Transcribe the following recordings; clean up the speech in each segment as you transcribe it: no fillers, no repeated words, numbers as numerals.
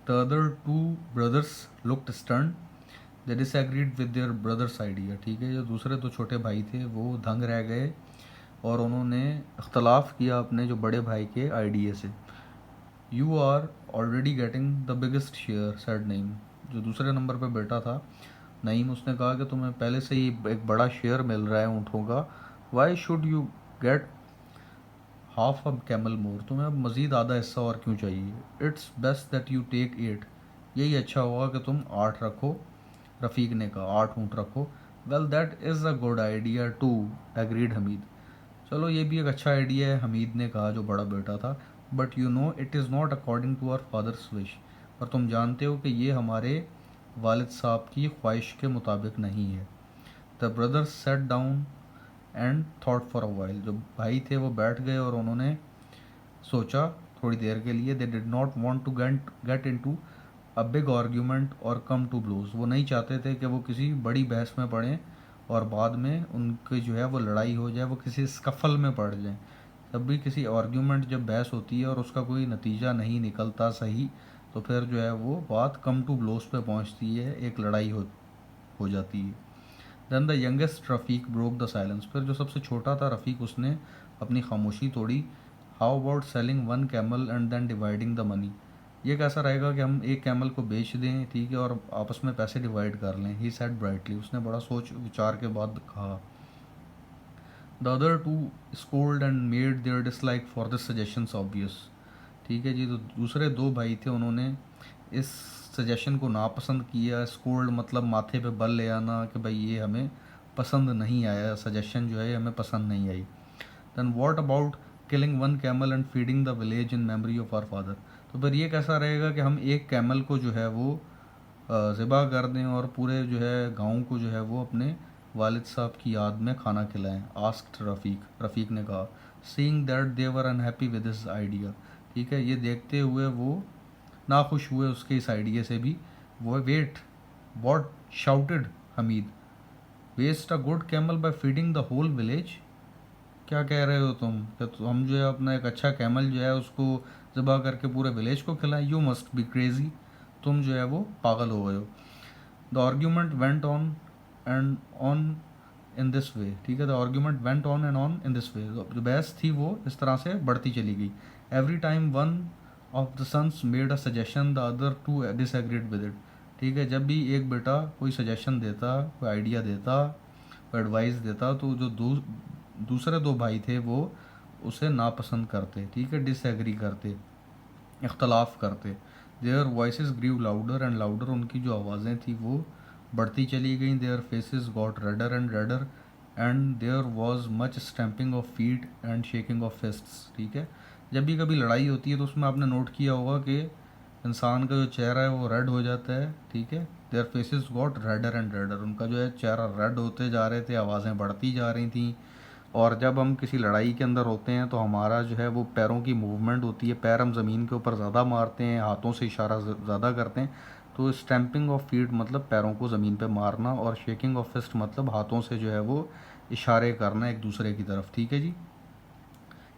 The other two brothers looked stern, they disagreed with their brothers idea. ठीक है, जो दूसरे दो छोटे भाई थे वो दंग रह गए और उन्होंने इख्तलाफ किया अपने जो बड़े भाई के आइडिया से। You are already getting the biggest share said Naeem. जो दूसरे नंबर पे बैठा था नईम, उसने कहा कि तुम्हें पहले से ही एक बड़ा शेयर मिल रहा है ऊँटों का, why should you get half a camel more, तुम्हें अब मज़ीद आधा हिस्सा और क्यों चाहिए। It's best that you take 8, यही अच्छा होगा कि तुम 8 रखो। रफ़ीक ने कहा 8 ऊँट रखो। Well that is a good idea too, agreed Hamid. चलो ये भी एक अच्छा आइडिया है, हमीद ने कहा जो बड़ा बेटा था। But you know it is not according to our father's wish, पर तुम जानते हो कि ये हमारे वालिद साहब की ख्वाहिश के मुताबिक नहीं है। The brothers set down and thought for a while, जो भाई थे वो बैठ गए और उन्होंने सोचा थोड़ी देर के लिए। They did not want to get into a big argument और कम टू ब्लोज, वो नहीं चाहते थे कि वो किसी बड़ी बहस में पड़ें और बाद में उनकी जो है वो लड़ाई हो जाए, वो किसी स्कफल में पड़ जाएं। जब भी किसी आर्ग्यूमेंट, जब बहस होती है और उसका कोई नतीजा नहीं निकलता सही, तो फिर जो है वो बात कम टू ब्लोज पे पहुंचती है, एक लड़ाई हो जाती है। Then the youngest Rafiq broke the silence, फिर जो सबसे छोटा था रफ़ीक, उसने अपनी खामोशी तोड़ी। How about selling one camel and then dividing the money, ये कैसा रहेगा कि हम एक कैमल को बेच दें, ठीक है, और आपस में पैसे डिवाइड कर लें। ही सेड ब्राइटली, उसने बड़ा सोच विचार के बाद कहा। The other two scold and made their dislike for this suggestions obvious. ठीक है जी, तो दूसरे दो भाई थे, उन्होंने इस सजेशन को नापसंद किया। स्कोल्ड मतलब माथे पे बल ले आना कि भाई ये हमें पसंद नहीं आया, सजेशन जो है हमें पसंद नहीं आई। Then what about killing one camel and feeding the village in memory of our father, तो फिर ये कैसा रहेगा कि हम एक कैमल को जो है वो ज़िबा कर दें और पूरे जो है गाँव को जो है वो अपने वालिद साहब की याद में खाना खिलाएं। आस्क्ड रफ़ीक ने कहा, seeing that they were unhappy with this idea. ठीक है, ये देखते हुए वो नाखुश हुए उसके इस आइडिया से भी। वो wait what shouted Hamid, waste a good camel by feeding the whole village, क्या कह रहे हो तुम कि तो हम जो है अपना एक अच्छा कैमल जो है उसको ज़बह करके पूरे विलेज को खिलाएं। यू मस्ट बी क्रेजी, तुम जो है वो पागल हो गए हो। The argument went on and on in this way. ठीक है, the argument went on and on in this way, जो बहस थी वो इस तरह से बढ़ती चली गई। Every time one of the sons made a suggestion the other two disagreed with it. ठीक है, जब भी एक बेटा कोई सजेशन देता, कोई आइडिया देता, कोई एडवाइस देता, तो जो दूसरे दो भाई थे वो उसे नापसंद करते। ठीक है, डिसएग्री करते, इख्तलाफ करते। Their voices grew louder and louder, उनकी जो आवाज़ें थी वो बढ़ती चली गई। Their faces got redder and redder and there was much stamping of feet and shaking of fists. ठीक है, जब भी कभी लड़ाई होती है तो उसमें आपने नोट किया होगा कि इंसान का जो चेहरा है वो रेड हो जाता है। ठीक है, there faces got redder and raider, उनका जो है चेहरा रेड होते जा रहे थे, आवाज़ें बढ़ती जा रही थी। और जब हम किसी लड़ाई के अंदर होते हैं तो हमारा जो है वो पैरों की मूवमेंट होती है, पैर हम ज़मीन के ऊपर ज़्यादा मारते हैं, हाथों से इशारा ज़्यादा करते हैं। तो स्टैम्पिंग ऑफ फीट मतलब पैरों को ज़मीन पे मारना, और शेकिंग ऑफ फिस्ट मतलब हाथों से जो है वो इशारे करना एक दूसरे की तरफ। ठीक है जी,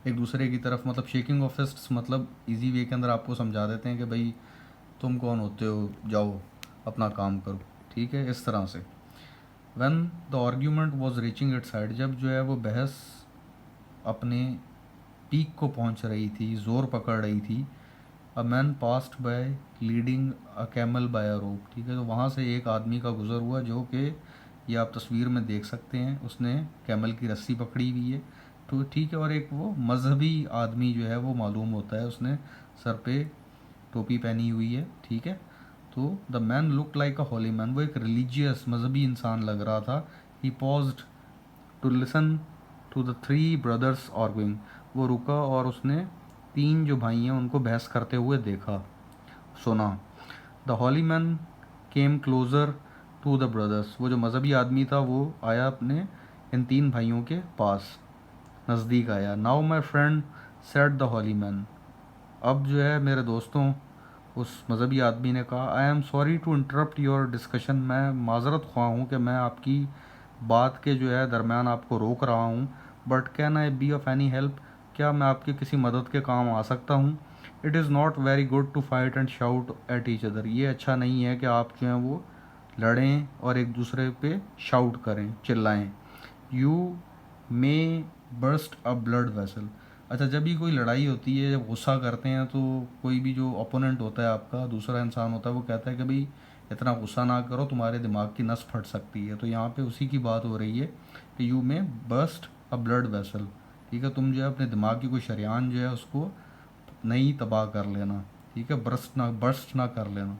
एक दूसरे की तरफ मतलब शेकिंग ऑफ फिस्ट्स मतलब इजी वे के अंदर आपको समझा देते हैं कि भाई तुम कौन होते हो, जाओ अपना काम करो। ठीक है, इस तरह से। When the argument was reaching it's side, जब जो है वो बहस अपने पीक को पहुंच रही थी, ज़ोर पकड़ रही थी। A man passed by leading a camel by a rope. ठीक है, तो वहाँ से एक आदमी का गुजर हुआ जो कि ये आप तस्वीर में देख सकते हैं, उसने कैमल की रस्सी पकड़ी हुई है। तो ठीक है, और एक वो मजहबी आदमी जो है वो मालूम होता है, उसने सर पे टोपी पहनी हुई है। ठीक है, तो the man look like a holy man, वो एक रिलीजियस मजहबी इंसान लग रहा था। He paused to listen to the three brothers arguing, वो रुका और उसने तीन जो भाई हैं उनको बहस करते हुए देखा, सुना। The holy man came closer to the brothers, वो जो मज़हबी आदमी था वो आया अपने इन तीन भाइयों के पास, नज़दीक आया। Now my friend said the holy man, अब जो है मेरे दोस्तों, उस मज़हबी आदमी ने कहा, I am sorry to interrupt your discussion, मैं माज़रत ख्वाह हूँ कि मैं आपकी बात के जो है दरमियान आपको रोक रहा हूँ। But can I be of any help, क्या मैं आपके किसी मदद के काम आ सकता हूँ। It is not very good to fight and shout at each other, ये अच्छा नहीं है कि आप जो हैं वो लड़ें और एक दूसरे पे शाउट करें, चिल्लाएं। You may burst a blood vessel, अच्छा जब भी कोई लड़ाई होती है, जब गुस्सा करते हैं तो कोई भी जो ओपोनेंट होता है आपका, दूसरा इंसान होता है, वो कहता है कि भाई इतना गुस्सा ना करो, तुम्हारे दिमाग की नस फट सकती है। तो यहाँ पे उसी की बात हो रही है कि यू में बर्स्ट अ ब्लड वेसल, ठीक है, तुम जो है अपने दिमाग की कोई शरेआन जो है उसको नहीं तबाह कर लेना, ठीक है, बर्स्ट ना कर लेना।